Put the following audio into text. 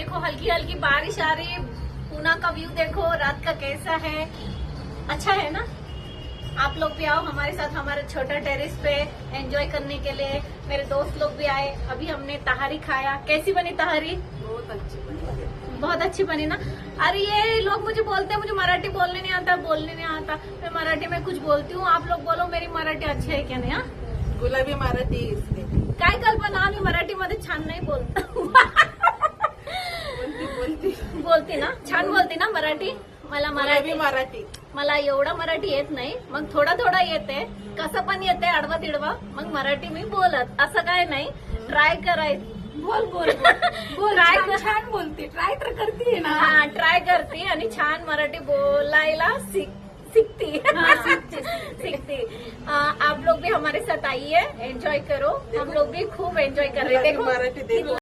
देखो हल्की हल्की बारिश आ रही है। पूना का व्यू देखो रात का कैसा है, अच्छा है ना। आप लोग भी आओ हमारे साथ हमारे छोटा टेरेस पे एंजॉय करने के लिए। मेरे दोस्त लोग भी आए। अभी हमने तहारी खाया। कैसी बनी तहारी? बहुत अच्छी बनी। बहुत अच्छी बनी ना। अरे ये लोग मुझे बोलते हैं मुझे मराठी बोलने नहीं आता। मैं मराठी में कुछ बोलती हूँ, आप लोग बोलो मेरी मराठी अच्छी है क्या? नाही हा? गुलाबी मराठी इसने काय कल्पना, आम्ही मराठीमध्ये छान नाही बोलतो. बोलते ना, छान बोलते ना मराठी. मला गुलाबी मराठी मला एवढं मराठी येत नाही, मग थोडा येते, कसं पण येते आडवं तिडवं. मग मराठी मी बोलत असं काय नाही. ट्राय करायचं. बोल ट्राय छान बोलते, ट्राय तर करते ना. हाँ ट्राय करती आणि छान मराठी बोलायला सीखती. आप लोग भी हमारे साथ आइए, एंजॉय करो. हम लोग भी खूब एंजॉय कर रहे हैं. देखो मराठी देखो.